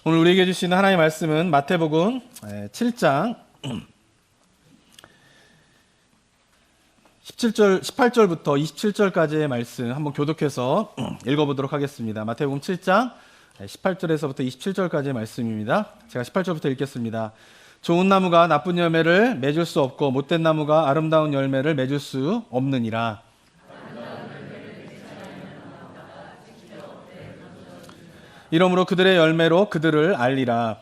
오늘 우리에게 주시는 하나님의 말씀은 마태복음 7장 18절부터 27절까지의 말씀 한번 교독해서 읽어보도록 하겠습니다. 마태복음 7장 18절에서부터 27절까지의 말씀입니다. 제가 18절부터 읽겠습니다. 좋은 나무가 나쁜 열매를 맺을 수 없고 못된 나무가 아름다운 열매를 맺을 수 없느니라. 이러므로 그들의 열매로 그들을 알리라.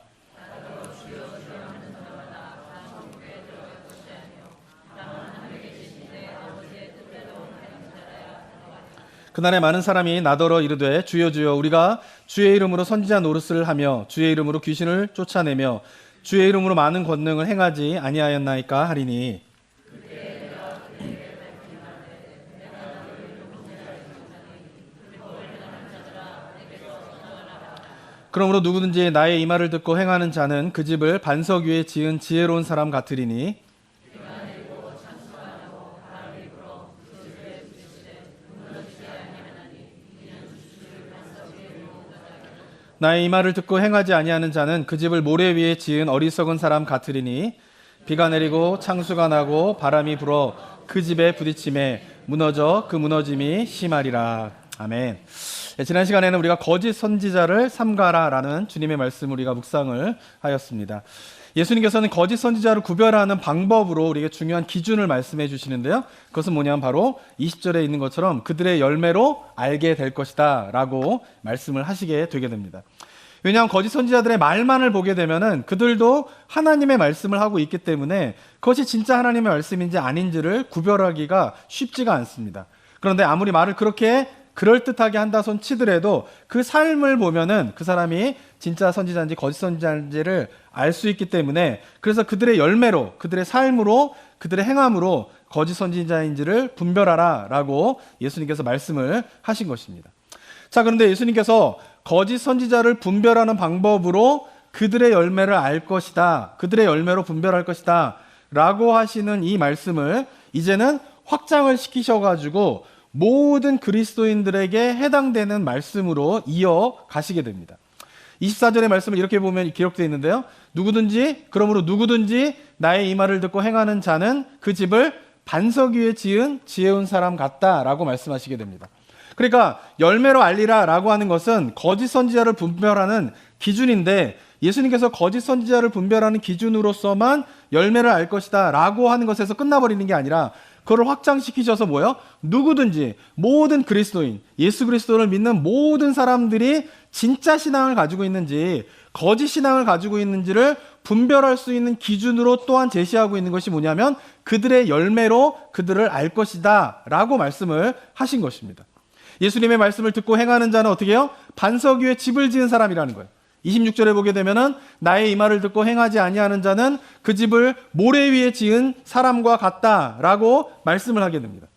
그날에 많은 사람이 나더러 이르되 주여 주여 우리가 주의 이름으로 선지자 노릇을 하며 주의 이름으로 귀신을 쫓아내며 주의 이름으로 많은 권능을 행하지 아니하였나이까 하리니 그러므로 누구든지 나의 이 말을 듣고 행하는 자는 그 집을 반석 위에 지은 지혜로운 사람 같으리니 나의 이 말을 듣고 행하지 아니하는 자는 그 집을 모래 위에 지은 어리석은 사람 같으리니 비가 내리고 창수가 나고 바람이 불어 그 집에 부딪힘에 무너져 그 무너짐이 심하리라. 아멘. 지난 시간에는 우리가 거짓 선지자를 삼가라라는 주님의 말씀을 우리가 묵상을 하였습니다. 예수님께서는 거짓 선지자를 구별하는 방법으로 우리에게 중요한 기준을 말씀해 주시는데요. 그것은 뭐냐면 바로 20절에 있는 것처럼 그들의 열매로 알게 될 것이다 라고 말씀을 하시게 되게 됩니다. 왜냐하면 거짓 선지자들의 말만을 보게 되면은 그들도 하나님의 말씀을 하고 있기 때문에 그것이 진짜 하나님의 말씀인지 아닌지를 구별하기가 쉽지가 않습니다. 그런데 아무리 말을 그렇게 그럴듯하게 한다 손 치더라도 그 삶을 보면은 그 사람이 진짜 선지자인지 거짓 선지자인지를 알 수 있기 때문에 그래서 그들의 열매로, 그들의 삶으로, 그들의 행함으로 거짓 선지자인지를 분별하라 라고 예수님께서 말씀을 하신 것입니다. 자, 그런데 예수님께서 거짓 선지자를 분별하는 방법으로 그들의 열매를 알 것이다, 그들의 열매로 분별할 것이다 라고 하시는 이 말씀을 이제는 확장을 시키셔가지고 모든 그리스도인들에게 해당되는 말씀으로 이어가시게 됩니다. 24절의 말씀을 이렇게 보면 기록되어 있는데요. 그러므로 누구든지 나의 이 말을 듣고 행하는 자는 그 집을 반석 위에 지은 지혜로운 사람 같다라고 말씀하시게 됩니다. 그러니까 열매로 알리라 라고 하는 것은 거짓 선지자를 분별하는 기준인데 예수님께서 거짓 선지자를 분별하는 기준으로서만 열매를 알 것이다 라고 하는 것에서 끝나버리는 게 아니라 그걸 확장시키셔서 뭐요? 누구든지 모든 그리스도인, 예수 그리스도를 믿는 모든 사람들이 진짜 신앙을 가지고 있는지 거짓 신앙을 가지고 있는지를 분별할 수 있는 기준으로 또한 제시하고 있는 것이 뭐냐면 그들의 열매로 그들을 알 것이다 라고 말씀을 하신 것입니다. 예수님의 말씀을 듣고 행하는 자는 어떻게 해요? 반석 위에 집을 지은 사람이라는 거예요. 26절에 보게 되면은 나의 이 말을 듣고 행하지 아니하는 자는 그 집을 모래 위에 지은 사람과 같다라고 말씀을 하게 됩니다.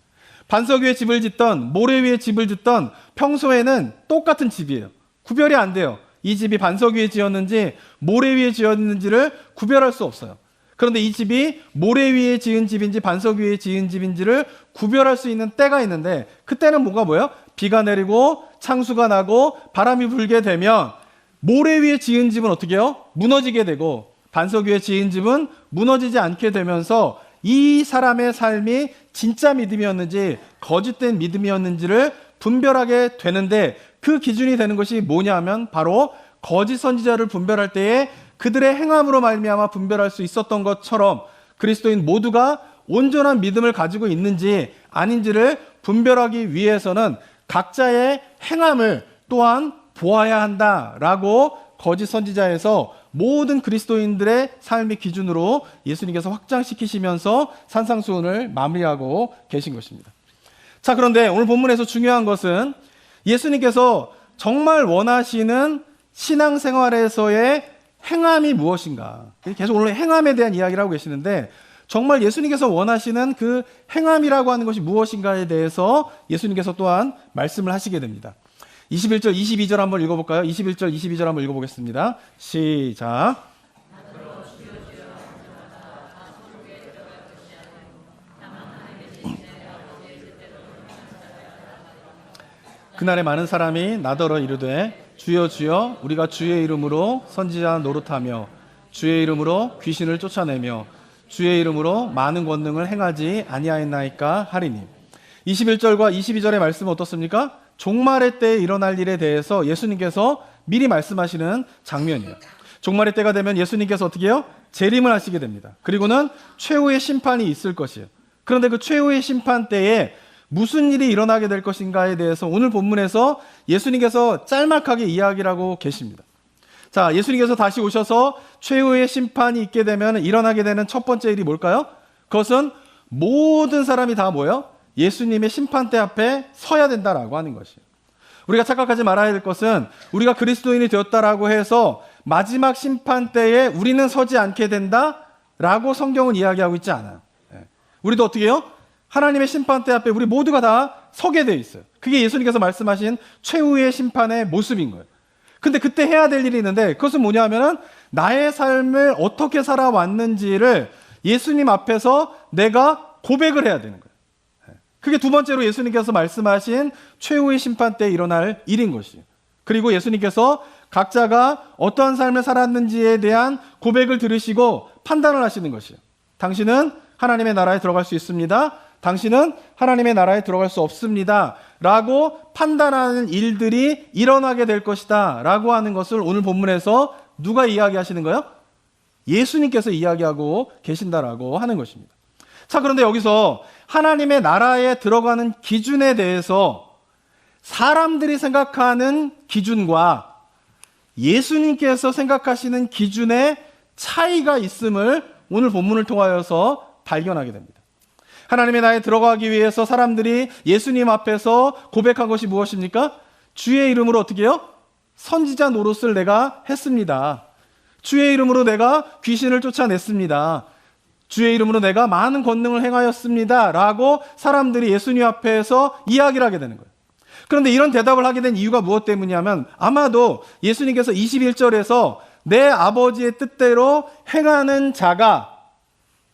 반석 위에 집을 짓던 모래 위에 집을 짓던 평소에는 똑같은 집이에요. 구별이 안 돼요. 이 집이 반석 위에 지었는지 모래 위에 지었는지를 구별할 수 없어요. 그런데 이 집이 모래 위에 지은 집인지 반석 위에 지은 집인지를 구별할 수 있는 때가 있는데 그때는 뭐예요? 비가 내리고 창수가 나고 바람이 불게 되면 모래 위에 지은 집은 어떻게 해요? 무너지게 되고 반석 위에 지은 집은 무너지지 않게 되면서 이 사람의 삶이 진짜 믿음이었는지 거짓된 믿음이었는지를 분별하게 되는데 그 기준이 되는 것이 뭐냐면 바로 거짓 선지자를 분별할 때에 그들의 행함으로 말미암아 분별할 수 있었던 것처럼 그리스도인 모두가 온전한 믿음을 가지고 있는지 아닌지를 분별하기 위해서는 각자의 행함을 또한 보아야 한다라고 거짓 선지자에서 모든 그리스도인들의 삶의 기준으로 예수님께서 확장시키시면서 산상수훈을 마무리하고 계신 것입니다. 자, 그런데 오늘 본문에서 중요한 것은 예수님께서 정말 원하시는 신앙생활에서의 행함이 무엇인가? 계속 오늘 행함에 대한 이야기를 하고 계시는데 정말 예수님께서 원하시는 그 행함이라고 하는 것이 무엇인가에 대해서 예수님께서 또한 말씀을 하시게 됩니다. 21절, 22절 한번 읽어볼까요? 21절, 22절 한번 읽어보겠습니다. 시작. 그날에 많은 사람이 나더러 이르되 주여 주여 우리가 주의 이름으로 선지자 노릇하며 주의 이름으로 귀신을 쫓아내며 주의 이름으로 많은 권능을 행하지 아니하였나이까 하리니. 21절과 22절의 말씀은 어떻습니까? 종말의 때에 일어날 일에 대해서 예수님께서 미리 말씀하시는 장면이에요. 종말의 때가 되면 예수님께서 어떻게 해요? 재림을 하시게 됩니다. 그리고는 최후의 심판이 있을 것이에요. 그런데 그 최후의 심판 때에 무슨 일이 일어나게 될 것인가에 대해서 오늘 본문에서 예수님께서 짤막하게 이야기를 하고 계십니다. 자, 예수님께서 다시 오셔서 최후의 심판이 있게 되면 일어나게 되는 첫 번째 일이 뭘까요? 그것은 모든 사람이 다 뭐예요? 예수님의 심판대 앞에 서야 된다라고 하는 것이에요. 우리가 착각하지 말아야 될 것은 우리가 그리스도인이 되었다라고 해서 마지막 심판 때에 우리는 서지 않게 된다라고 성경은 이야기하고 있지 않아요. 우리도 어떻게 해요? 하나님의 심판대 앞에 우리 모두가 다 서게 돼 있어요. 그게 예수님께서 말씀하신 최후의 심판의 모습인 거예요. 근데 그때 해야 될 일이 있는데 그것은 뭐냐면은 나의 삶을 어떻게 살아왔는지를 예수님 앞에서 내가 고백을 해야 되는 거예요. 그게 두 번째로 예수님께서 말씀하신 최후의 심판 때 일어날 일인 것이에요. 그리고 예수님께서 각자가 어떠한 삶을 살았는지에 대한 고백을 들으시고 판단을 하시는 것이에요. 당신은 하나님의 나라에 들어갈 수 있습니다. 당신은 하나님의 나라에 들어갈 수 없습니다. 라고 판단하는 일들이 일어나게 될 것이다. 라고 하는 것을 오늘 본문에서 누가 이야기하시는 거예요? 예수님께서 이야기하고 계신다라고 하는 것입니다. 자, 그런데 여기서 하나님의 나라에 들어가는 기준에 대해서 사람들이 생각하는 기준과 예수님께서 생각하시는 기준의 차이가 있음을 오늘 본문을 통하여서 발견하게 됩니다. 하나님의 나라에 들어가기 위해서 사람들이 예수님 앞에서 고백한 것이 무엇입니까? 주의 이름으로 어떻게 해요? 선지자 노릇을 내가 했습니다. 주의 이름으로 내가 귀신을 쫓아냈습니다. 주의 이름으로 내가 많은 권능을 행하였습니다. 라고 사람들이 예수님 앞에서 이야기를 하게 되는 거예요. 그런데 이런 대답을 하게 된 이유가 무엇 때문이냐면 아마도 예수님께서 21절에서 내 아버지의 뜻대로 행하는 자가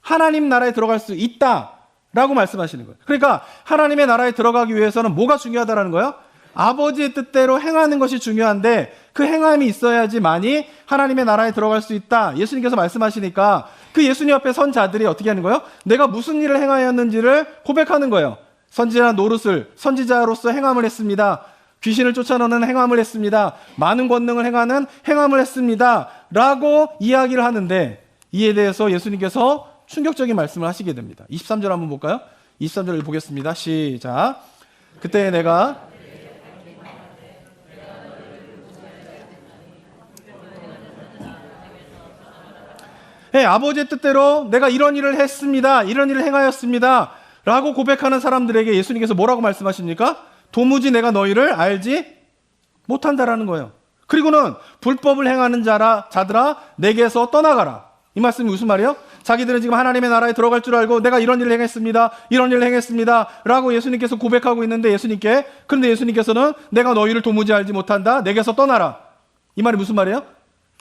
하나님 나라에 들어갈 수 있다 라고 말씀하시는 거예요. 그러니까 하나님의 나라에 들어가기 위해서는 뭐가 중요하다라는 거예요? 아버지의 뜻대로 행하는 것이 중요한데 그 행함이 있어야지만이 하나님의 나라에 들어갈 수 있다. 예수님께서 말씀하시니까 그 예수님 앞에 선 자들이 어떻게 하는 거예요? 내가 무슨 일을 행하였는지를 고백하는 거예요. 선지자 노릇을 선지자로서 행함을 했습니다. 귀신을 쫓아내는 행함을 했습니다. 많은 권능을 행하는 행함을 했습니다. 라고 이야기를 하는데 이에 대해서 예수님께서 충격적인 말씀을 하시게 됩니다. 23절 한번 볼까요? 23절을 보겠습니다. 시작. 그때 내가 아버지의 뜻대로 내가 이런 일을 했습니다. 이런 일을 행하였습니다. 라고 고백하는 사람들에게 예수님께서 뭐라고 말씀하십니까? 도무지 내가 너희를 알지 못한다라는 거예요. 그리고는 불법을 행하는 자들아 내게서 떠나가라. 이 말씀이 무슨 말이에요? 자기들은 지금 하나님의 나라에 들어갈 줄 알고 내가 이런 일을 행했습니다. 이런 일을 행했습니다. 라고 예수님께서 고백하고 있는데 그런데 예수님께서는 내가 너희를 도무지 알지 못한다. 내게서 떠나라. 이 말이 무슨 말이에요?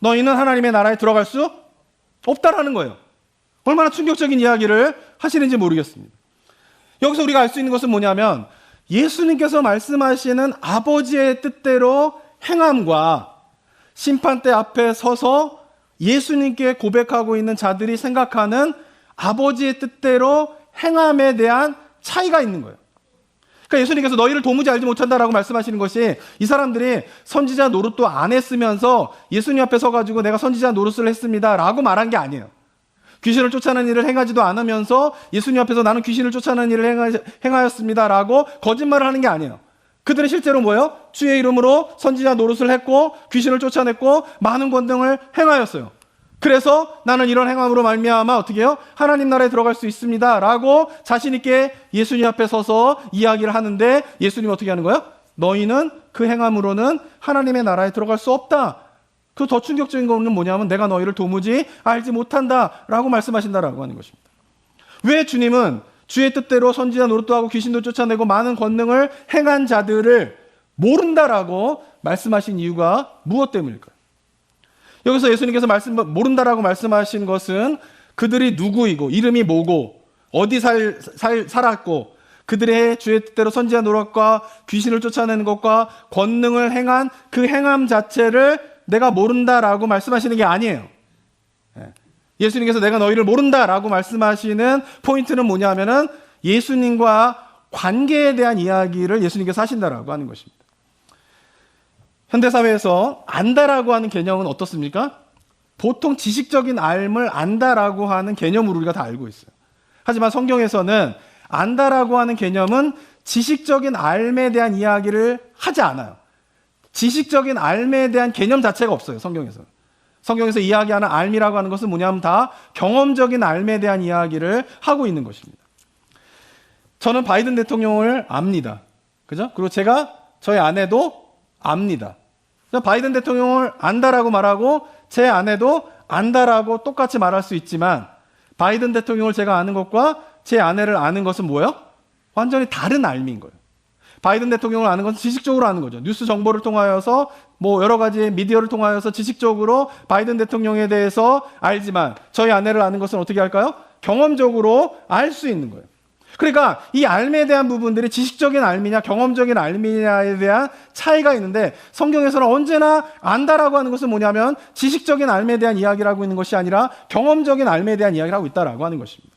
너희는 하나님의 나라에 들어갈 수 없다라는 거예요. 얼마나 충격적인 이야기를 하시는지 모르겠습니다. 여기서 우리가 알 수 있는 것은 뭐냐면 예수님께서 말씀하시는 아버지의 뜻대로 행함과 심판대 앞에 서서 예수님께 고백하고 있는 자들이 생각하는 아버지의 뜻대로 행함에 대한 차이가 있는 거예요. 그러니까 예수님께서 너희를 도무지 알지 못한다라고 말씀하시는 것이 이 사람들이 선지자 노릇도 안 했으면서 예수님 앞에 서가지고 내가 선지자 노릇을 했습니다 라고 말한 게 아니에요. 귀신을 쫓아내는 일을 행하지도 않으면서 예수님 앞에서 나는 귀신을 쫓아내는 일을 행하였습니다 라고 거짓말을 하는 게 아니에요. 그들은 실제로 뭐예요? 주의 이름으로 선지자 노릇을 했고 귀신을 쫓아냈고 많은 권능을 행하였어요. 그래서 나는 이런 행함으로 말미암아 어떻게 해요? 하나님 나라에 들어갈 수 있습니다 라고 자신 있게 예수님 앞에 서서 이야기를 하는데 예수님이 어떻게 하는 거예요? 너희는 그 행함으로는 하나님의 나라에 들어갈 수 없다. 그 더 충격적인 거는 뭐냐면 내가 너희를 도무지 알지 못한다라고 말씀하신다라고 하는 것입니다. 왜 주님은 주의 뜻대로 선지자 노릇도 하고 귀신도 쫓아내고 많은 권능을 행한 자들을 모른다라고 말씀하신 이유가 무엇 때문일까요? 여기서 예수님께서 모른다라고 말씀하신 것은 그들이 누구이고 이름이 뭐고 어디 살았고 그들의 주의 뜻대로 선지자 노릇과 귀신을 쫓아내는 것과 권능을 행한 그 행함 자체를 내가 모른다라고 말씀하시는 게 아니에요. 예수님께서 내가 너희를 모른다라고 말씀하시는 포인트는 뭐냐면은 예수님과 관계에 대한 이야기를 예수님께서 하신다라고 하는 것입니다. 현대사회에서 안다라고 하는 개념은 어떻습니까? 보통 지식적인 알을 안다라고 하는 개념으로 우리가 다 알고 있어요. 하지만 성경에서는 안다라고 하는 개념은 지식적인 알에 대한 이야기를 하지 않아요. 지식적인 알에 대한 개념 자체가 없어요. 성경에서. 성경에서 이야기하는 알미라고 하는 것은 뭐냐면 다 경험적인 알에 대한 이야기를 하고 있는 것입니다. 저는 바이든 대통령을 압니다. 그죠? 그리고 제가 저희 아내도 압니다. 바이든 대통령을 안다라고 말하고 제 아내도 안다라고 똑같이 말할 수 있지만 바이든 대통령을 제가 아는 것과 제 아내를 아는 것은 뭐예요? 완전히 다른 알미인 거예요. 바이든 대통령을 아는 것은 지식적으로 아는 거죠. 뉴스 정보를 통하여서 뭐 여러 가지 미디어를 통하여서 지식적으로 바이든 대통령에 대해서 알지만 저희 아내를 아는 것은 어떻게 할까요? 경험적으로 알 수 있는 거예요. 그러니까 이 알미에 대한 부분들이 지식적인 알미냐 경험적인 알미냐에 대한 차이가 있는데 성경에서는 언제나 안다라고 하는 것은 뭐냐면 지식적인 알미에 대한 이야기를 하고 있는 것이 아니라 경험적인 알미에 대한 이야기를 하고 있다라고 하는 것입니다.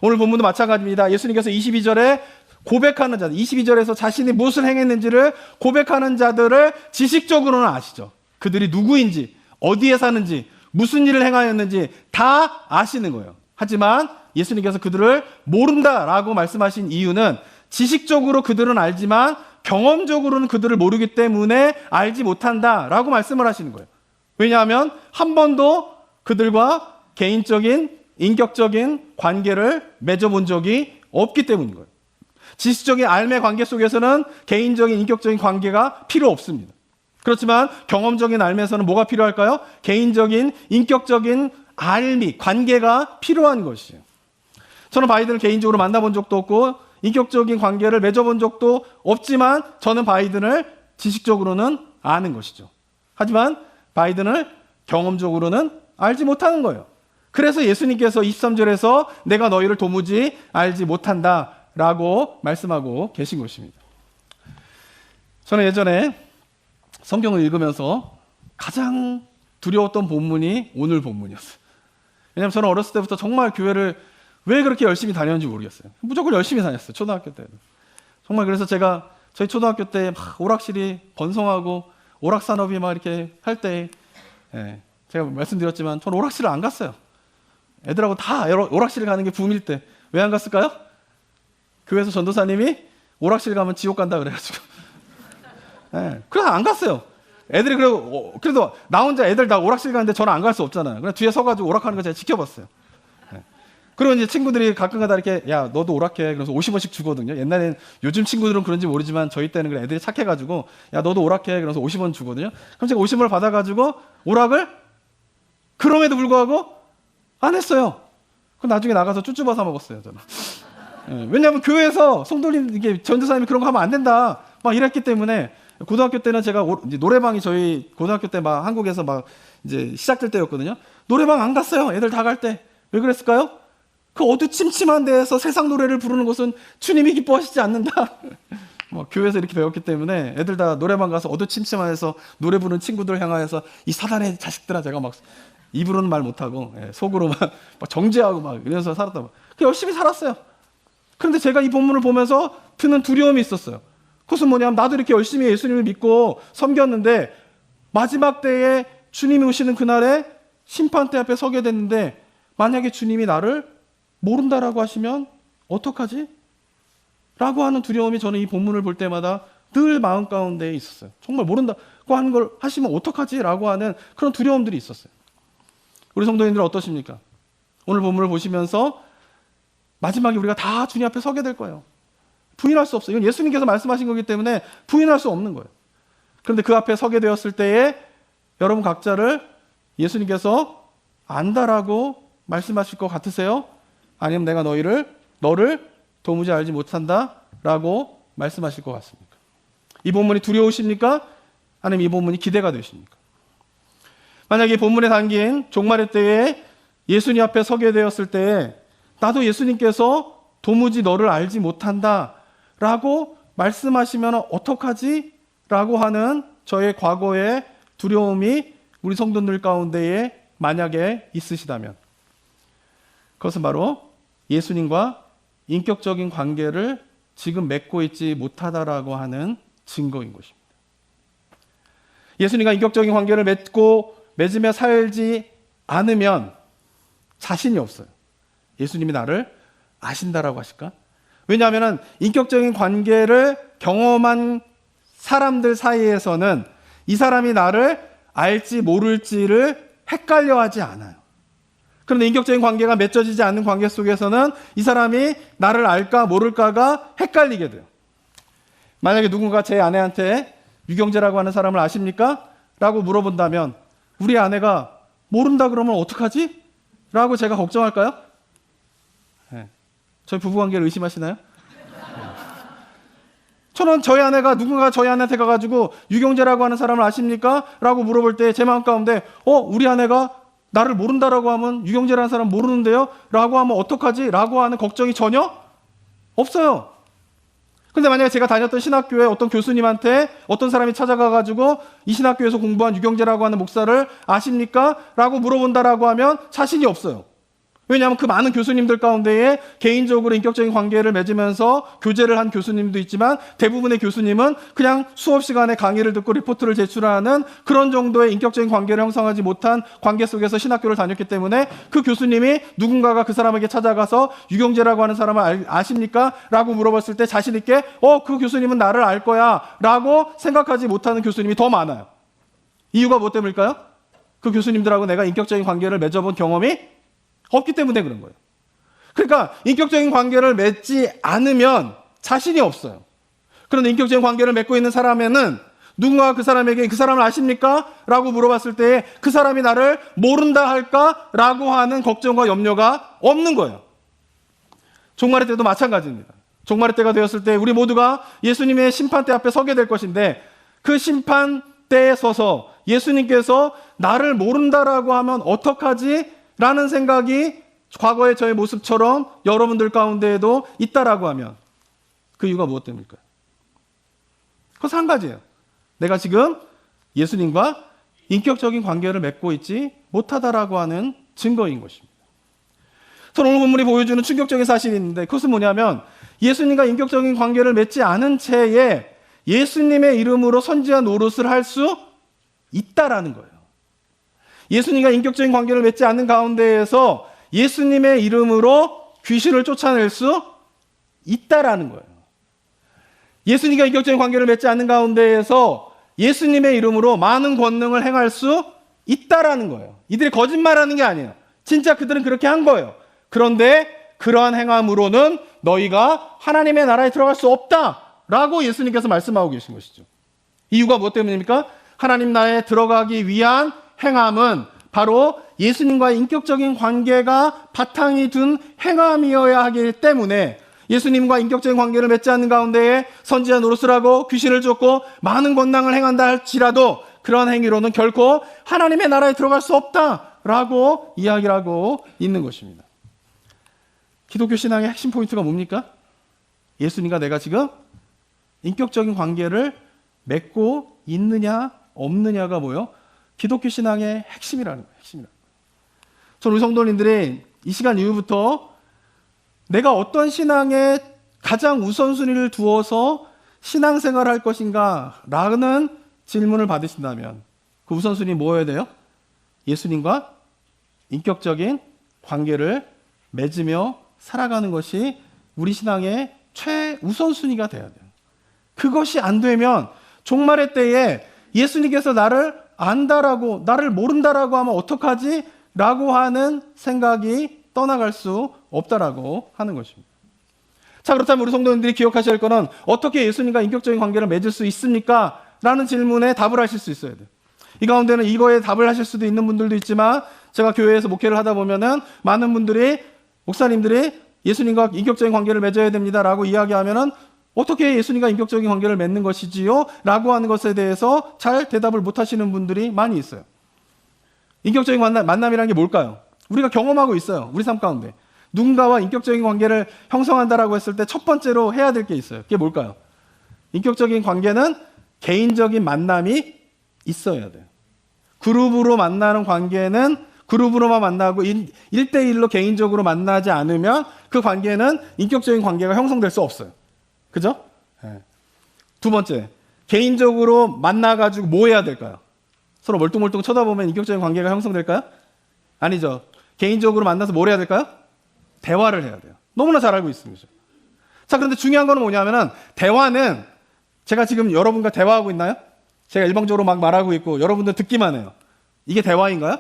오늘 본문도 마찬가지입니다. 예수님께서 22절에 고백하는 자들, 22절에서 자신이 무엇을 행했는지를 고백하는 자들을 지식적으로는 아시죠. 그들이 누구인지, 어디에 사는지, 무슨 일을 행하였는지 다 아시는 거예요. 하지만 예수님께서 그들을 모른다라고 말씀하신 이유는 지식적으로 그들은 알지만 경험적으로는 그들을 모르기 때문에 알지 못한다라고 말씀을 하시는 거예요. 왜냐하면 한 번도 그들과 개인적인, 인격적인 관계를 맺어본 적이 없기 때문인 거예요. 지식적인 알매 관계 속에서는 개인적인, 인격적인 관계가 필요 없습니다. 그렇지만 경험적인 알매에서는 뭐가 필요할까요? 개인적인, 인격적인 알미, 관계가 필요한 것이에요. 저는 바이든을 개인적으로 만나본 적도 없고 인격적인 관계를 맺어본 적도 없지만 저는 바이든을 지식적으로는 아는 것이죠. 하지만 바이든을 경험적으로는 알지 못하는 거예요. 그래서 예수님께서 23절에서 내가 너희를 도무지 알지 못한다라고 말씀하고 계신 것입니다. 저는 예전에 성경을 읽으면서 가장 두려웠던 본문이 오늘 본문이었어요. 왜냐하면 저는 어렸을 때부터 정말 교회를 왜 그렇게 열심히 다녔는지 모르겠어요. 무조건 열심히 다녔어요. 초등학교 때도. 정말 그래서 제가 저희 초등학교 때 막 오락실이 번성하고 오락산업이 막 이렇게 할 때 제가 말씀드렸지만 저는 오락실을 안 갔어요. 애들하고 다 오락실 가는 게 붐일 때. 왜 안 갔을까요? 교회에서 전도사님이 오락실 가면 지옥 간다 그래가지고 그래서 안 갔어요. 애들이 그래도 나 혼자 애들 다 오락실 가는데 저는 안 갈 수 없잖아요. 그래서 뒤에 서가지고 오락하는 거 제가 지켜봤어요. 그리고 이제 친구들이 가끔가다 이렇게 야 너도 오락해. 그래서 50원씩 주거든요. 옛날엔 요즘 친구들은 그런지 모르지만 저희 때는 그래 애들이 착해가지고 야 너도 오락해. 그래서 50원 주거든요. 그럼 제가 50원을 받아가지고 오락을 그럼에도 불구하고 안 했어요. 그럼 나중에 나가서 쭈쭈바 사 먹었어요. 저는. 왜냐하면 교회에서 성도님 이게 전도사님이 그런 거 하면 안 된다 막 이랬기 때문에 고등학교 때는 제가 이제 노래방이 저희 고등학교 때 막 한국에서 막 이제 시작될 때였거든요. 노래방 안 갔어요. 애들 다 갈 때. 왜 그랬을까요? 그 어두침침한 데에서 세상 노래를 부르는 것은 주님이 기뻐하시지 않는다. 뭐 교회에서 이렇게 배웠기 때문에 애들 다 노래방 가서 어두침침한 데서 노래 부르는 친구들 향하여서 이 사단의 자식들아 제가 막 입으로는 말 못하고 속으로 막 정죄하고 막 이러면서 살았다. 열심히 살았어요. 그런데 제가 이 본문을 보면서 드는 두려움이 있었어요. 그것은 뭐냐면 나도 이렇게 열심히 예수님을 믿고 섬겼는데 마지막 때에 주님이 오시는 그날에 심판대 앞에 서게 됐는데 만약에 주님이 나를 모른다라고 하시면 어떡하지? 라고 하는 두려움이 저는 이 본문을 볼 때마다 늘 마음 가운데 있었어요. 정말 모른다고 하는 걸 하시면 어떡하지? 라고 하는 그런 두려움들이 있었어요. 우리 성도님들은 어떠십니까? 오늘 본문을 보시면서 마지막에 우리가 다 주님 앞에 서게 될 거예요. 부인할 수 없어요. 이건 예수님께서 말씀하신 거기 때문에 부인할 수 없는 거예요. 그런데 그 앞에 서게 되었을 때에 여러분 각자를 예수님께서 안다라고 말씀하실 것 같으세요? 아니면 내가 너를 도무지 알지 못한다라고 말씀하실 것 같습니까? 이 본문이 두려우십니까? 아니면 이 본문이 기대가 되십니까? 만약에 이 본문에 담긴 종말의 때에 예수님 앞에 서게 되었을 때에 나도 예수님께서 도무지 너를 알지 못한다 라고 말씀하시면 어떡하지? 라고 하는 저의 과거의 두려움이 우리 성도들 가운데에 만약에 있으시다면 그것은 바로 예수님과 인격적인 관계를 지금 맺고 있지 못하다라고 하는 증거인 것입니다. 예수님과 인격적인 관계를 맺으며 살지 않으면 자신이 없어요. 예수님이 나를 아신다라고 하실까? 왜냐하면 인격적인 관계를 경험한 사람들 사이에서는 이 사람이 나를 알지 모를지를 헷갈려하지 않아요. 그런데 인격적인 관계가 맺어지지 않는 관계 속에서는 이 사람이 나를 알까 모를까가 헷갈리게 돼요. 만약에 누군가 제 아내한테 유경재라고 하는 사람을 아십니까? 라고 물어본다면 우리 아내가 모른다 그러면 어떡하지? 라고 제가 걱정할까요? 네. 저희 부부관계를 의심하시나요? 저는 저희 아내가 누군가 저희 아내한테 가가지고 유경재라고 하는 사람을 아십니까? 라고 물어볼 때 제 마음 가운데 우리 아내가 나를 모른다라고 하면 유경재라는 사람 모르는데요? 라고 하면 어떡하지? 라고 하는 걱정이 전혀 없어요. 근데 만약에 제가 다녔던 신학교에 어떤 교수님한테 어떤 사람이 찾아가가지고 이 신학교에서 공부한 유경재라고 하는 목사를 아십니까? 라고 물어본다라고 하면 자신이 없어요. 왜냐하면 그 많은 교수님들 가운데에 개인적으로 인격적인 관계를 맺으면서 교제를 한 교수님도 있지만 대부분의 교수님은 그냥 수업 시간에 강의를 듣고 리포트를 제출하는 그런 정도의 인격적인 관계를 형성하지 못한 관계 속에서 신학교를 다녔기 때문에 그 교수님이 누군가가 그 사람에게 찾아가서 유경재라고 하는 사람을 아십니까? 라고 물어봤을 때 자신 있게 그 교수님은 나를 알 거야 라고 생각하지 못하는 교수님이 더 많아요. 이유가 뭐 때문일까요? 그 교수님들하고 내가 인격적인 관계를 맺어본 경험이 없기 때문에 그런 거예요. 그러니까 인격적인 관계를 맺지 않으면 자신이 없어요. 그런데 인격적인 관계를 맺고 있는 사람에는 누군가 그 사람에게 그 사람을 아십니까? 라고 물어봤을 때 그 사람이 나를 모른다 할까? 라고 하는 걱정과 염려가 없는 거예요. 종말의 때도 마찬가지입니다. 종말의 때가 되었을 때 우리 모두가 예수님의 심판대 앞에 서게 될 것인데 그 심판대에 서서 예수님께서 나를 모른다라고 하면 어떡하지? 라는 생각이 과거의 저의 모습처럼 여러분들 가운데에도 있다라고 하면 그 이유가 무엇 때문일까요? 그것은 한 가지예요. 내가 지금 예수님과 인격적인 관계를 맺고 있지 못하다라고 하는 증거인 것입니다. 저는 오늘 본문이 보여주는 충격적인 사실이 있는데 그것은 뭐냐면 예수님과 인격적인 관계를 맺지 않은 채에 예수님의 이름으로 선지자 노릇을 할 수 있다라는 거예요. 예수님과 인격적인 관계를 맺지 않는 가운데에서 예수님의 이름으로 귀신을 쫓아낼 수 있다라는 거예요. 예수님과 인격적인 관계를 맺지 않는 가운데에서 예수님의 이름으로 많은 권능을 행할 수 있다라는 거예요. 이들이 거짓말하는 게 아니에요. 진짜 그들은 그렇게 한 거예요. 그런데 그러한 행함으로는 너희가 하나님의 나라에 들어갈 수 없다라고 예수님께서 말씀하고 계신 것이죠. 이유가 무엇 때문입니까? 하나님 나라에 들어가기 위한 행함은 바로 예수님과의 인격적인 관계가 바탕이 둔 행함이어야 하기 때문에 예수님과 인격적인 관계를 맺지 않는 가운데에 선지자 노릇을 하고 귀신을 쫓고 많은 권능을 행한다 할지라도 그런 행위로는 결코 하나님의 나라에 들어갈 수 없다라고 이야기를 하고 있는 것입니다. 기독교 신앙의 핵심 포인트가 뭡니까? 예수님과 내가 지금 인격적인 관계를 맺고 있느냐 없느냐가 뭐요? 기독교 신앙의 핵심이라는 거예요. 핵심이라는 거예요. 저는 우리 성도님들이 이 시간 이후부터 내가 어떤 신앙에 가장 우선순위를 두어서 신앙생활을 할 것인가 라는 질문을 받으신다면 그 우선순위 뭐여야 돼요? 예수님과 인격적인 관계를 맺으며 살아가는 것이 우리 신앙의 최우선순위가 돼야 돼요. 그것이 안 되면 종말의 때에 예수님께서 나를 안다라고 나를 모른다라고 하면 어떡하지? 라고 하는 생각이 떠나갈 수 없다라고 하는 것입니다. 자, 그렇다면 우리 성도님들이 기억하셔야 할 것은 어떻게 예수님과 인격적인 관계를 맺을 수 있습니까? 라는 질문에 답을 하실 수 있어야 돼요. 이 가운데는 이거에 답을 하실 수도 있는 분들도 있지만 제가 교회에서 목회를 하다 보면은 많은 분들이 목사님들이 예수님과 인격적인 관계를 맺어야 됩니다라고 이야기하면은 어떻게 예수님과 인격적인 관계를 맺는 것이지요? 라고 하는 것에 대해서 잘 대답을 못 하시는 분들이 많이 있어요. 인격적인 만남이라는 게 뭘까요? 우리가 경험하고 있어요. 우리 삶 가운데. 누군가와 인격적인 관계를 형성한다라고 했을 때 첫 번째로 해야 될 게 있어요. 그게 뭘까요? 인격적인 관계는 개인적인 만남이 있어야 돼요. 그룹으로 만나는 관계는 그룹으로만 만나고 1대1로 개인적으로 만나지 않으면 그 관계는 인격적인 관계가 형성될 수 없어요. 그죠? 네. 두 번째, 개인적으로 만나가지고 뭐 해야 될까요? 서로 멀뚱멀뚱 쳐다보면 인격적인 관계가 형성될까요? 아니죠. 개인적으로 만나서 뭘 해야 될까요? 대화를 해야 돼요. 너무나 잘 알고 있습니다. 자, 그런데 중요한 건 뭐냐면은 대화는 제가 지금 여러분과 대화하고 있나요? 제가 일방적으로 막 말하고 있고 여러분들 듣기만 해요. 이게 대화인가요?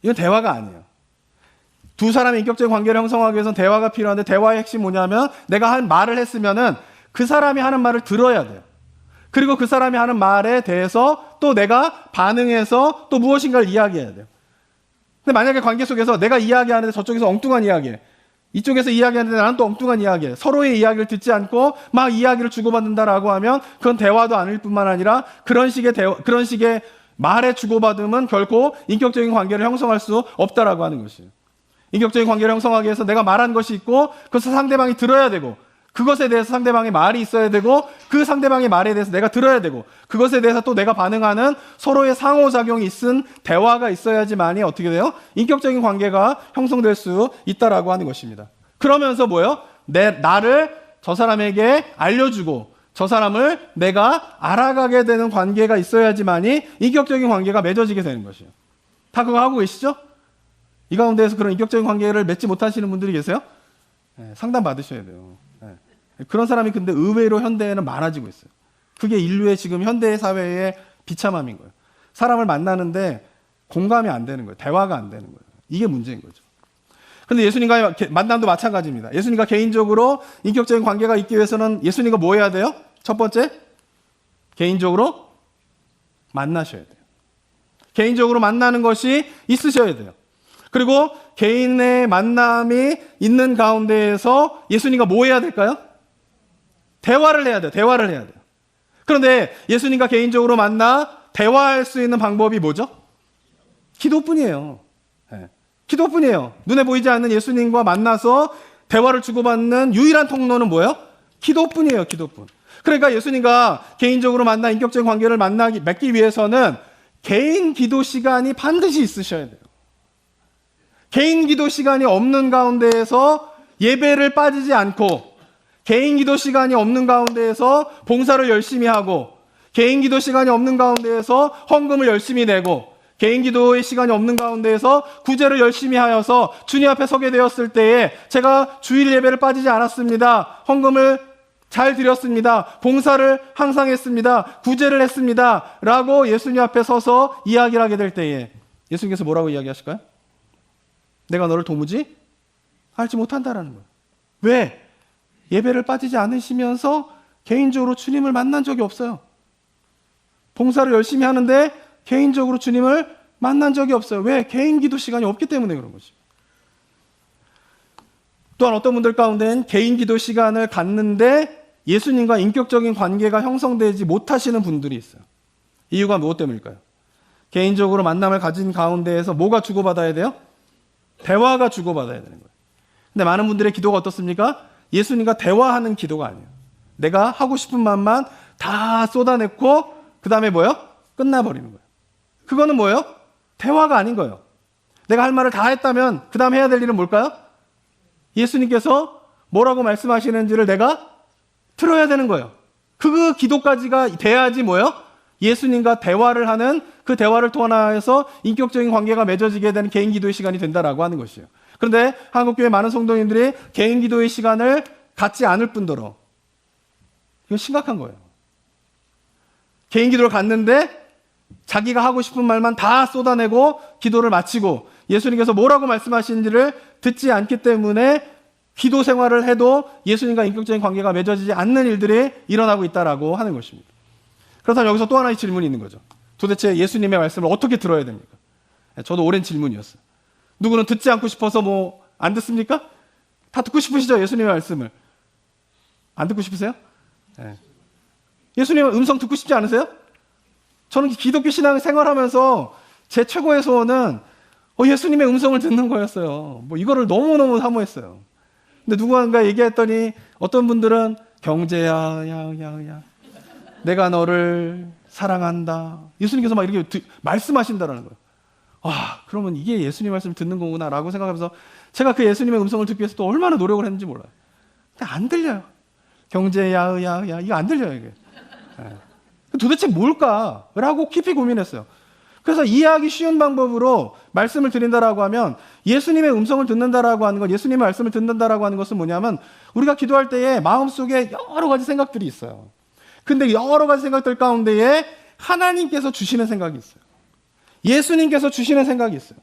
이건 대화가 아니에요. 두 사람의 인격적인 관계를 형성하기 위해서는 대화가 필요한데 대화의 핵심이 뭐냐면 내가 한 말을 했으면은 그 사람이 하는 말을 들어야 돼요. 그리고 그 사람이 하는 말에 대해서 또 내가 반응해서 또 무엇인가를 이야기해야 돼요. 근데 만약에 관계 속에서 내가 이야기하는데 저쪽에서 엉뚱한 이야기해. 이쪽에서 이야기하는데 나는 또 엉뚱한 이야기해. 서로의 이야기를 듣지 않고 막 이야기를 주고받는다라고 하면 그건 대화도 아닐 뿐만 아니라 그런 식의 말의 주고받음은 결코 인격적인 관계를 형성할 수 없다라고 하는 것이에요. 인격적인 관계를 형성하기 위해서 내가 말한 것이 있고 그것을 상대방이 들어야 되고 그것에 대해서 상대방의 말이 있어야 되고 그 상대방의 말에 대해서 내가 들어야 되고 그것에 대해서 또 내가 반응하는 서로의 상호작용이 있은 대화가 있어야지만이 어떻게 돼요? 인격적인 관계가 형성될 수 있다라고 하는 것입니다. 그러면서 뭐예요? 나를 저 사람에게 알려주고 저 사람을 내가 알아가게 되는 관계가 있어야지만이 인격적인 관계가 맺어지게 되는 것이에요. 다 그거 하고 계시죠? 이 가운데에서 그런 인격적인 관계를 맺지 못하시는 분들이 계세요? 네, 상담 받으셔야 돼요. 네. 그런 사람이 근데 의외로 현대에는 많아지고 있어요. 그게 인류의 지금 현대 사회의 비참함인 거예요. 사람을 만나는데 공감이 안 되는 거예요. 대화가 안 되는 거예요. 이게 문제인 거죠. 근데 예수님과의 만남도 마찬가지입니다. 예수님과 개인적으로 인격적인 관계가 있기 위해서는 예수님과 뭐 해야 돼요? 첫 번째, 개인적으로 만나셔야 돼요. 개인적으로 만나는 것이 있으셔야 돼요. 그리고 개인의 만남이 있는 가운데에서 예수님과 뭐 해야 될까요? 대화를 해야 돼요. 대화를 해야 돼요. 그런데 예수님과 개인적으로 만나 대화할 수 있는 방법이 뭐죠? 기도뿐이에요. 네. 기도뿐이에요. 눈에 보이지 않는 예수님과 만나서 대화를 주고받는 유일한 통로는 뭐예요? 기도뿐이에요. 기도뿐. 그러니까 예수님과 개인적으로 만나 인격적인 관계를 맺기 위해서는 개인 기도 시간이 반드시 있으셔야 돼요. 개인 기도 시간이 없는 가운데에서 예배를 빠지지 않고 개인 기도 시간이 없는 가운데에서 봉사를 열심히 하고 개인 기도 시간이 없는 가운데에서 헌금을 열심히 내고 개인 기도의 시간이 없는 가운데에서 구제를 열심히 하여서 주님 앞에 서게 되었을 때에 제가 주일 예배를 빠지지 않았습니다. 헌금을 잘 드렸습니다. 봉사를 항상 했습니다. 구제를 했습니다. 라고 예수님 앞에 서서 이야기를 하게 될 때에 예수님께서 뭐라고 이야기하실까요? 내가 너를 도무지 알지 못한다라는 거예요. 왜? 예배를 빠지지 않으시면서 개인적으로 주님을 만난 적이 없어요. 봉사를 열심히 하는데 개인적으로 주님을 만난 적이 없어요. 왜? 개인 기도 시간이 없기 때문에 그런 거죠. 또한 어떤 분들 가운데는 개인 기도 시간을 갖는데 예수님과 인격적인 관계가 형성되지 못하시는 분들이 있어요. 이유가 무엇 때문일까요? 개인적으로 만남을 가진 가운데에서 뭐가 주고받아야 돼요? 대화가 주고받아야 되는 거예요. 근데 많은 분들의 기도가 어떻습니까? 예수님과 대화하는 기도가 아니에요. 내가 하고 싶은 말만 다 쏟아냈고 그 다음에 뭐예요? 끝나버리는 거예요. 그거는 뭐예요? 대화가 아닌 거예요. 내가 할 말을 다 했다면 그 다음 해야 될 일은 뭘까요? 예수님께서 뭐라고 말씀하시는지를 내가 들어야 되는 거예요. 그 기도까지가 돼야지 뭐예요? 예수님과 대화를 하는 그 대화를 통해서 인격적인 관계가 맺어지게 되는 개인 기도의 시간이 된다라고 하는 것이에요. 그런데 한국교회 많은 성도님들이 개인 기도의 시간을 갖지 않을 뿐더러 이건 심각한 거예요. 개인 기도를 갖는데 자기가 하고 싶은 말만 다 쏟아내고 기도를 마치고 예수님께서 뭐라고 말씀하시는지를 듣지 않기 때문에 기도 생활을 해도 예수님과 인격적인 관계가 맺어지지 않는 일들이 일어나고 있다라고 하는 것입니다. 그렇다면 여기서 또 하나의 질문이 있는 거죠. 도대체 예수님의 말씀을 어떻게 들어야 됩니까? 저도 오랜 질문이었어요. 누구는 듣지 않고 싶어서 안 듣습니까? 다 듣고 싶으시죠? 예수님의 말씀을. 안 듣고 싶으세요? 네. 예수님의 음성 듣고 싶지 않으세요? 저는 기독교 신앙 생활하면서 제 최고의 소원은 예수님의 음성을 듣는 거였어요. 이거를 너무너무 사모했어요. 근데 누군가 얘기했더니 어떤 분들은 경제야, 야, 내가 너를 사랑한다. 예수님께서 막 이렇게 말씀하신다라는 거예요. 그러면 이게 예수님 말씀을 듣는 거구나라고 생각하면서 제가 그 예수님의 음성을 듣기 위해서 또 얼마나 노력을 했는지 몰라요. 근데 안 들려요. 경제야, 이거 안 들려요, 이게. 도대체 뭘까? 라고 깊이 고민했어요. 그래서 이해하기 쉬운 방법으로 말씀을 드린다라고 하면 예수님의 음성을 듣는다라고 하는 것, 예수님의 말씀을 듣는다라고 하는 것은 뭐냐면 우리가 기도할 때에 마음속에 여러 가지 생각들이 있어요. 근데 여러 가지 생각들 가운데에 하나님께서 주시는 생각이 있어요. 예수님께서 주시는 생각이 있어요.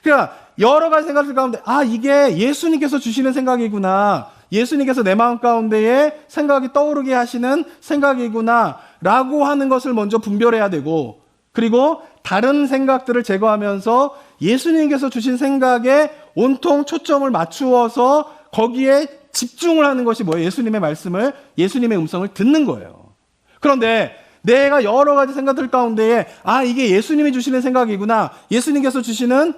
그러니까 여러 가지 생각들 가운데 이게 예수님께서 주시는 생각이구나. 예수님께서 내 마음 가운데에 생각이 떠오르게 하시는 생각이구나 라고 하는 것을 먼저 분별해야 되고, 그리고 다른 생각들을 제거하면서 예수님께서 주신 생각에 온통 초점을 맞추어서 거기에 집중을 하는 것이 뭐예요? 예수님의 말씀을, 예수님의 음성을 듣는 거예요. 그런데 내가 여러 가지 생각들 가운데에 이게 예수님이 주시는 생각이구나, 예수님께서 주시는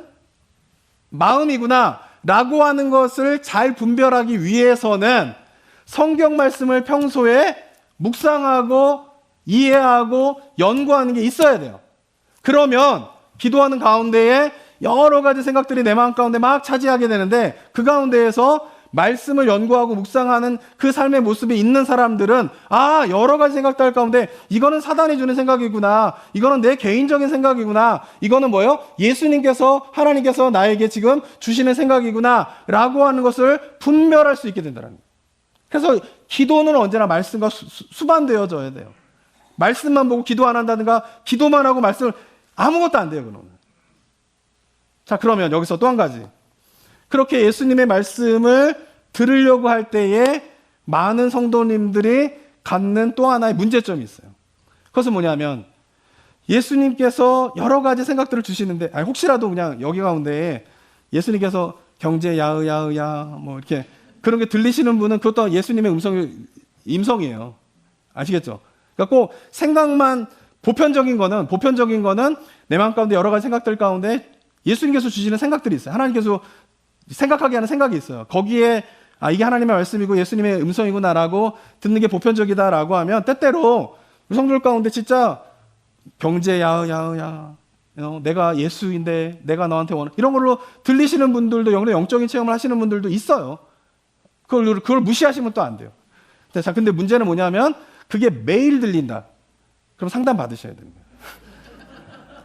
마음이구나 라고 하는 것을 잘 분별하기 위해서는 성경 말씀을 평소에 묵상하고 이해하고 연구하는 게 있어야 돼요. 그러면 기도하는 가운데에 여러 가지 생각들이 내 마음 가운데 막 차지하게 되는데, 그 가운데에서 말씀을 연구하고 묵상하는 그 삶의 모습이 있는 사람들은 여러 가지 생각들 가운데 이거는 사단이 주는 생각이구나, 이거는 내 개인적인 생각이구나, 이거는 뭐예요? 예수님께서, 하나님께서 나에게 지금 주시는 생각이구나 라고 하는 것을 분별할 수 있게 된다는 거예요. 그래서 기도는 언제나 말씀과 수반되어져야 돼요. 말씀만 보고 기도 안 한다든가 기도만 하고 말씀을 아무것도 안 돼요, 그놈은. 자, 그러면 여기서 또 한 가지. 그렇게 예수님의 말씀을 들으려고 할 때에 많은 성도님들이 갖는 또 하나의 문제점이 있어요. 그것은 뭐냐면 예수님께서 여러 가지 생각들을 주시는데 혹시라도 그냥 여기 가운데 예수님께서 경제 야으야 이렇게 그런 게 들리시는 분은 그것도 예수님의 임성이에요. 아시겠죠? 그러니까 꼭 생각만 보편적인 거는 내 마음 가운데 여러 가지 생각들 가운데 예수님께서 주시는 생각들이 있어요. 하나님께서 생각하게 하는 생각이 있어요. 거기에 이게 하나님의 말씀이고 예수님의 음성이구나라고 듣는 게 보편적이다라고 하면 때때로 성도들 가운데 진짜 경제 야으야 내가 예수인데 내가 너한테 원해 이런 걸로 들리시는 분들도 영적인 체험을 하시는 분들도 있어요. 그걸 무시하시면 또 안 돼요. 근데 문제는 뭐냐면 그게 매일 들린다. 그럼 상담 받으셔야 됩니다.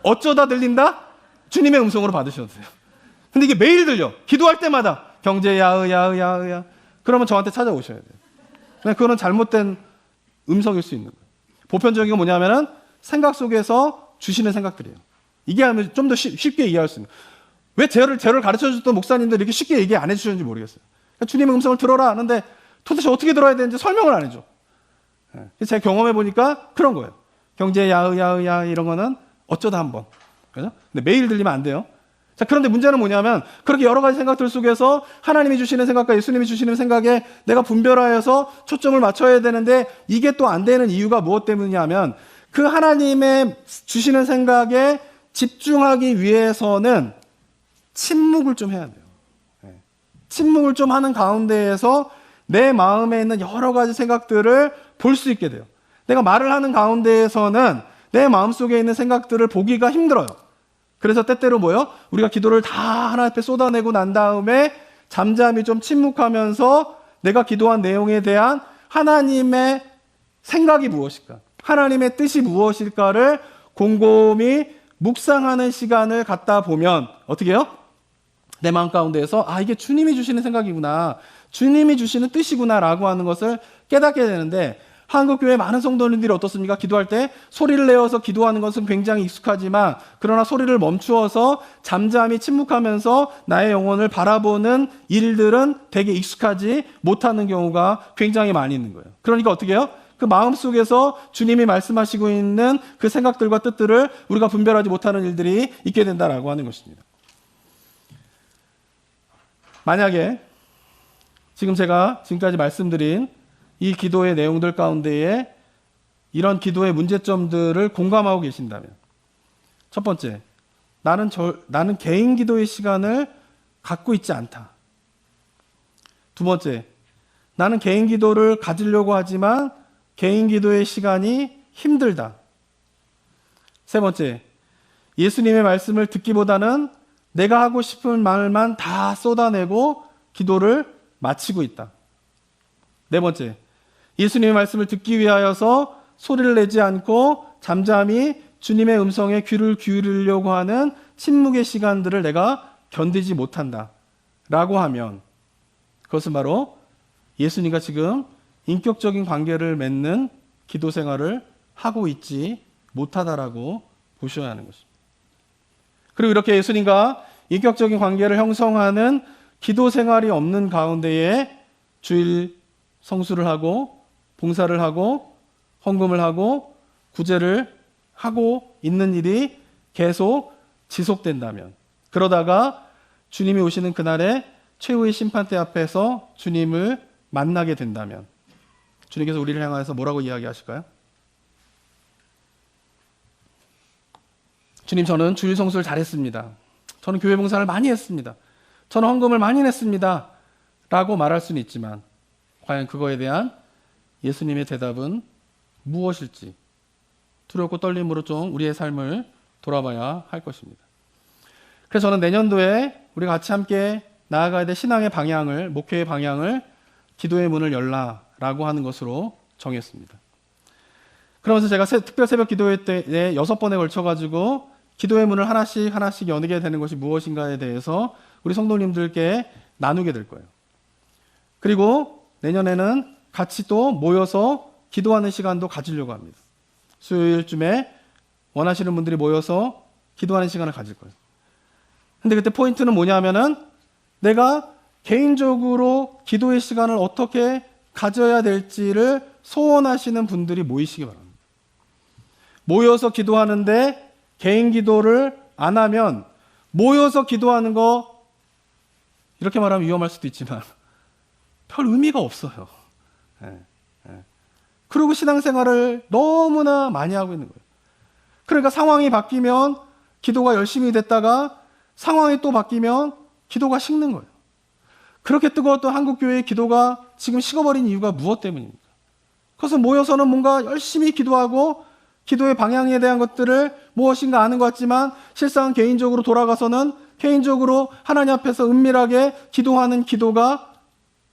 어쩌다 들린다? 주님의 음성으로 받으셔도 돼요. 근데 이게 매일 들려. 기도할 때마다 경제 야으야 그러면 저한테 찾아오셔야 돼요. 그거는 잘못된 음성일 수 있는 거예요. 보편적인 건 뭐냐면은 생각 속에서 주시는 생각들이에요. 이게 하면 좀 더 쉽게 이해할 수 있는 거예요. 왜 제를 가르쳐줬던 목사님들 이렇게 쉽게 얘기 안 해주셨는지 모르겠어요. 그러니까 주님의 음성을 들어라 하는데 도대체 어떻게 들어야 되는지 설명을 안 해줘. 제가 경험해 보니까 그런 거예요. 경제 야으야 이런 거는 어쩌다 한번. 그죠? 근데 매일 들리면 안 돼요. 자, 그런데 문제는 뭐냐면 그렇게 여러 가지 생각들 속에서 하나님이 주시는 생각과 예수님이 주시는 생각에 내가 분별하여서 초점을 맞춰야 되는데 이게 또 안 되는 이유가 무엇 때문이냐면 그 하나님의 주시는 생각에 집중하기 위해서는 침묵을 좀 해야 돼요. 침묵을 좀 하는 가운데에서 내 마음에 있는 여러 가지 생각들을 볼 수 있게 돼요. 내가 말을 하는 가운데에서는 내 마음속에 있는 생각들을 보기가 힘들어요. 그래서 때때로 뭐요? 우리가 기도를 다 하나님 앞에 쏟아내고 난 다음에 잠잠히 좀 침묵하면서 내가 기도한 내용에 대한 하나님의 생각이 무엇일까? 하나님의 뜻이 무엇일까를 곰곰이 묵상하는 시간을 갖다 보면 어떻게 해요? 내 마음 가운데에서 이게 주님이 주시는 생각이구나, 주님이 주시는 뜻이구나 라고 하는 것을 깨닫게 되는데, 한국교회 많은 성도님들이 어떻습니까? 기도할 때 소리를 내어서 기도하는 것은 굉장히 익숙하지만 그러나 소리를 멈추어서 잠잠히 침묵하면서 나의 영혼을 바라보는 일들은 되게 익숙하지 못하는 경우가 굉장히 많이 있는 거예요. 그러니까 어떻게 해요? 그 마음속에서 주님이 말씀하시고 있는 그 생각들과 뜻들을 우리가 분별하지 못하는 일들이 있게 된다라고 하는 것입니다. 만약에 지금 제가 지금까지 말씀드린 이 기도의 내용들 가운데에 이런 기도의 문제점들을 공감하고 계신다면, 첫 번째, 나는 개인 기도의 시간을 갖고 있지 않다. 두 번째, 나는 개인 기도를 가지려고 하지만 개인 기도의 시간이 힘들다. 세 번째, 예수님의 말씀을 듣기보다는 내가 하고 싶은 말만 다 쏟아내고 기도를 마치고 있다. 네 번째, 예수님의 말씀을 듣기 위하여서 소리를 내지 않고 잠잠히 주님의 음성에 귀를 기울이려고 하는 침묵의 시간들을 내가 견디지 못한다 라고 하면 그것은 바로 예수님과 지금 인격적인 관계를 맺는 기도 생활을 하고 있지 못하다라고 보셔야 하는 것입니다. 그리고 이렇게 예수님과 인격적인 관계를 형성하는 기도 생활이 없는 가운데에 주일 성수를 하고 봉사를 하고 헌금을 하고 구제를 하고 있는 일이 계속 지속된다면, 그러다가 주님이 오시는 그날에 최후의 심판대 앞에서 주님을 만나게 된다면 주님께서 우리를 향하여서 뭐라고 이야기하실까요? 주님, 저는 주일 성수를 잘했습니다. 저는 교회 봉사를 많이 했습니다. 저는 헌금을 많이 냈습니다. 라고 말할 수는 있지만 과연 그거에 대한 예수님의 대답은 무엇일지 두렵고 떨림으로 좀 우리의 삶을 돌아봐야 할 것입니다. 그래서 저는 내년도에 우리 같이 함께 나아가야 될 신앙의 방향을, 목회의 방향을 기도의 문을 열라라고 하는 것으로 정했습니다. 그러면서 제가 특별 새벽 기도회 때 6번에 걸쳐가지고 기도의 문을 하나씩 여는 되는 것이 무엇인가에 대해서 우리 성도님들께 나누게 될 거예요. 그리고 내년에는 같이 또 모여서 기도하는 시간도 가지려고 합니다. 수요일쯤에 원하시는 분들이 모여서 기도하는 시간을 가질 거예요. 근데 그때 포인트는 뭐냐면은 내가 개인적으로 기도의 시간을 어떻게 가져야 될지를 소원하시는 분들이 모이시기 바랍니다. 모여서 기도하는데 개인 기도를 안 하면 모여서 기도하는 거, 이렇게 말하면 위험할 수도 있지만 별 의미가 없어요. 그리고 신앙생활을 너무나 많이 하고 있는 거예요. 그러니까 상황이 바뀌면 기도가 열심히 됐다가 상황이 또 바뀌면 기도가 식는 거예요. 그렇게 뜨거웠던 한국교회의 기도가 지금 식어버린 이유가 무엇 때문입니까? 그것은 모여서는 뭔가 열심히 기도하고 기도의 방향에 대한 것들을 무엇인가 아는 것 같지만 실상 개인적으로 돌아가서는 개인적으로 하나님 앞에서 은밀하게 기도하는 기도가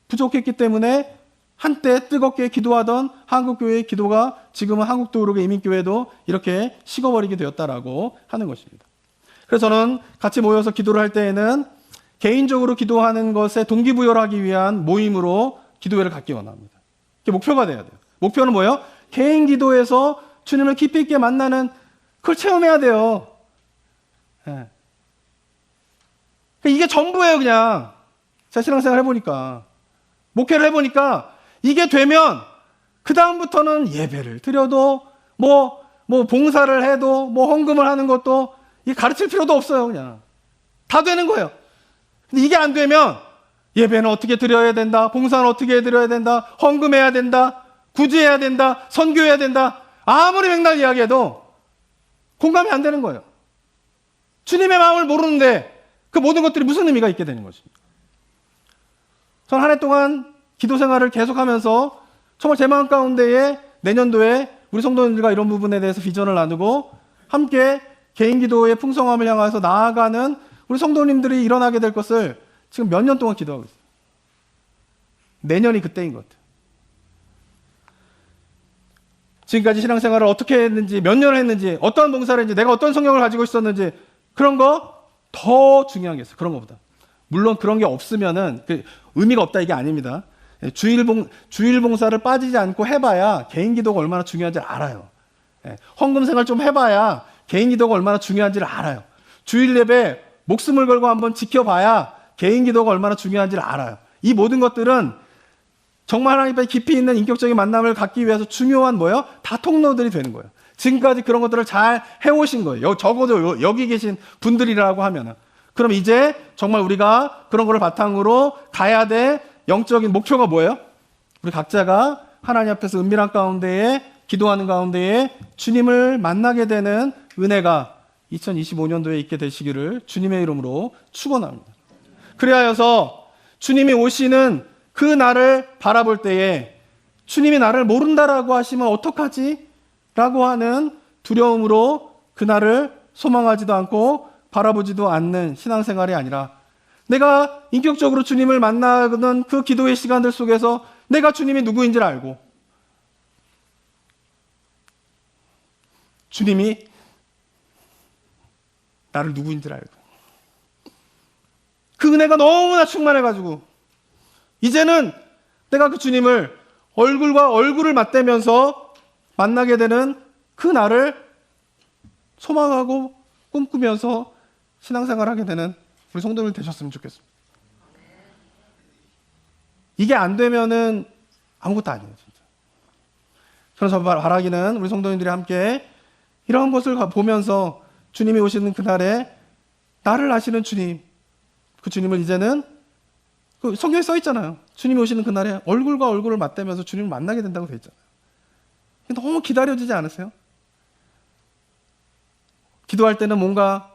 부족했기 때문에 한때 뜨겁게 기도하던 한국교회의 기도가 지금은 한국도우르게 이민교회도 이렇게 식어버리게 되었다라고 하는 것입니다. 그래서 저는 같이 모여서 기도를 할 때에는 개인적으로 기도하는 것에 동기부여를 하기 위한 모임으로 기도회를 갖기 원합니다. 그게 목표가 돼야 돼요. 목표는 뭐예요? 개인 기도에서 주님을 깊이 있게 만나는 그걸 체험해야 돼요. 네. 이게 전부예요. 그냥 제가 신앙생활 해보니까, 목회를 해보니까 이게 되면 그 다음부터는 예배를 드려도 뭐 봉사를 해도 뭐 헌금을 하는 것도 이게 가르칠 필요도 없어요. 그냥 다 되는 거예요. 근데 이게 안 되면 예배는 어떻게 드려야 된다, 봉사는 어떻게 드려야 된다, 헌금해야 된다, 구제해야 된다, 선교해야 된다, 아무리 맥날 이야기해도 공감이 안 되는 거예요. 주님의 마음을 모르는데 그 모든 것들이 무슨 의미가 있게 되는 것입니다. 저는 한 해 동안 기도 생활을 계속하면서 정말 제 마음 가운데에 내년도에 우리 성도님들과 이런 부분에 대해서 비전을 나누고 함께 개인 기도의 풍성함을 향해서 나아가는 우리 성도님들이 일어나게 될 것을 지금 몇 년 동안 기도하고 있어요. 내년이 그때인 것 같아요. 지금까지 신앙생활을 어떻게 했는지, 몇 년을 했는지, 어떠한 봉사를 했는지, 내가 어떤 성경을 가지고 있었는지, 그런 거 더 중요한 게 있어요. 그런 것보다. 물론 그런 게 없으면은 의미가 없다 이게 아닙니다. 주일 봉사를 빠지지 않고 해봐야 개인 기도가 얼마나 중요한지를 알아요. 헌금 생활 좀 해봐야 개인 기도가 얼마나 중요한지를 알아요. 주일 예배 목숨을 걸고 한번 지켜봐야 개인 기도가 얼마나 중요한지를 알아요. 이 모든 것들은 정말 하나님과의 깊이 있는 인격적인 만남을 갖기 위해서 중요한 뭐예요? 다 통로들이 되는 거예요. 지금까지 그런 것들을 잘 해오신 거예요. 적어도 여기 계신 분들이라고 하면은. 그럼 이제 정말 우리가 그런 거를 바탕으로 가야 될 영적인 목표가 뭐예요? 우리 각자가 하나님 앞에서 은밀한 가운데에 기도하는 가운데에 주님을 만나게 되는 은혜가 2025년도에 있게 되시기를 주님의 이름으로 축원합니다. 그리하여서 주님이 오시는 그 날을 바라볼 때에 주님이 나를 모른다라고 하시면 어떡하지? 라고 하는 두려움으로 그 날을 소망하지도 않고 바라보지도 않는 신앙생활이 아니라 내가 인격적으로 주님을 만나는 그 기도의 시간들 속에서 내가 주님이 누구인지를 알고 주님이 나를 누구인지를 알고 그 은혜가 너무나 충만해가지고 이제는 내가 그 주님을 얼굴과 얼굴을 맞대면서 만나게 되는 그 날을 소망하고 꿈꾸면서 신앙생활하게 되는 우리 성도들 되셨으면 좋겠습니다. 이게 안 되면은 아무것도 아니에요, 진짜. 그래서 바라기는 우리 성도님들이 함께 이런 것을 보면서 주님이 오시는 그날에 나를 아시는 주님, 그 주님을 이제는 그 성경에 써 있잖아요. 주님이 오시는 그날에 얼굴과 얼굴을 맞대면서 주님을 만나게 된다고 돼 있잖아요. 너무 기다려지지 않으세요? 기도할 때는 뭔가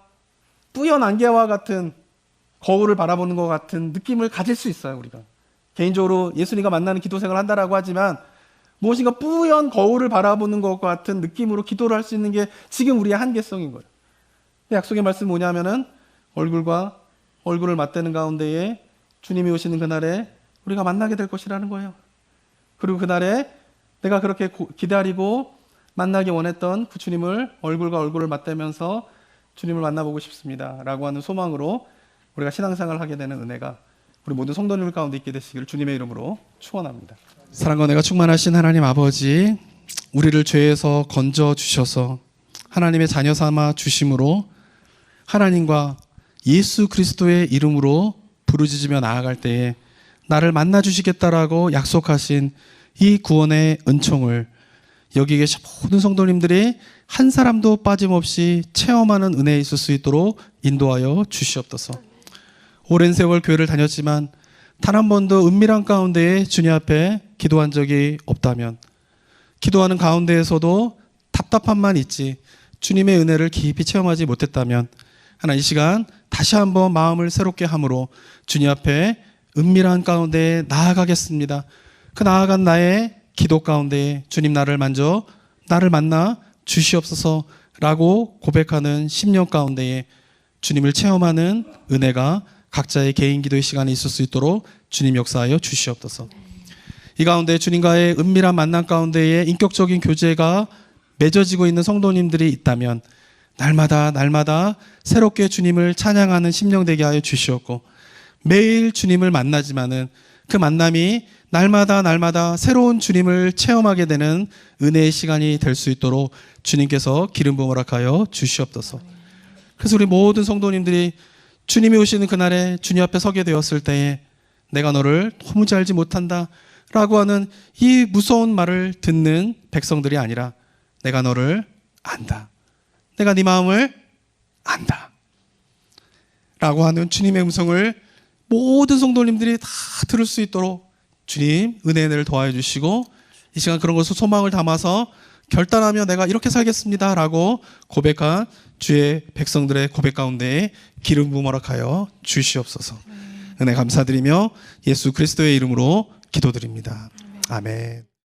뿌연 안개와 같은 거울을 바라보는 것 같은 느낌을 가질 수 있어요. 우리가 개인적으로 예수님과 만나는 기도 생활을 한다라고 하지만 무엇인가 뿌연 거울을 바라보는 것 같은 느낌으로 기도를 할 수 있는 게 지금 우리의 한계성인 거예요. 약속의 말씀은 뭐냐면은 얼굴과 얼굴을 맞대는 가운데에 주님이 오시는 그날에 우리가 만나게 될 것이라는 거예요. 그리고 그날에 내가 그렇게 기다리고 만나기 원했던 그 주님을 얼굴과 얼굴을 맞대면서 주님을 만나보고 싶습니다 라고 하는 소망으로 우리가 신앙생활을 하게 되는 은혜가 우리 모든 성도님들 가운데 있게 되시기를 주님의 이름으로 축원합니다. 사랑과 은혜가 충만하신 하나님 아버지, 우리를 죄에서 건져 주셔서 하나님의 자녀 삼아 주심으로 하나님과 예수 그리스도의 이름으로 부르짖으며 나아갈 때에 나를 만나 주시겠다라고 약속하신 이 구원의 은총을 여기 계신 모든 성도님들이 한 사람도 빠짐없이 체험하는 은혜에 있을 수 있도록 인도하여 주시옵소서. 오랜 세월 교회를 다녔지만 단 한 번도 은밀한 가운데에 주님 앞에 기도한 적이 없다면, 기도하는 가운데에서도 답답함만 있지 주님의 은혜를 깊이 체험하지 못했다면, 하나 이 시간 다시 한번 마음을 새롭게 함으로 주님 앞에 은밀한 가운데에 나아가겠습니다. 그 나아간 나의 기도 가운데에 주님 나를 만나 주시옵소서라고 고백하는 10년 가운데에 주님을 체험하는 은혜가 각자의 개인 기도의 시간이 있을 수 있도록 주님 역사하여 주시옵소서. 이 가운데 주님과의 은밀한 만남 가운데에 인격적인 교제가 맺어지고 있는 성도님들이 있다면 날마다 새롭게 주님을 찬양하는 심령 되게 하여 주시옵고, 매일 주님을 만나지만은 그 만남이 날마다 새로운 주님을 체험하게 되는 은혜의 시간이 될 수 있도록 주님께서 기름 부음 허락하여 주시옵소서. 그래서 우리 모든 성도님들이 주님이 오시는 그날에 주님 앞에 서게 되었을 때에 내가 너를 도무지 알지 못한다 라고 하는 이 무서운 말을 듣는 백성들이 아니라 내가 너를 안다, 내가 네 마음을 안다 라고 하는 주님의 음성을 모든 성도님들이 다 들을 수 있도록 주님 은혜를 더하여 주시고, 이 시간 그런 것을 소망을 담아서 결단하며 내가 이렇게 살겠습니다 라고 고백한 주의 백성들의 고백 가운데에 기름 부음 허락하여 주시옵소서. 은혜 감사드리며 예수 그리스도의 이름으로 기도드립니다. 아멘.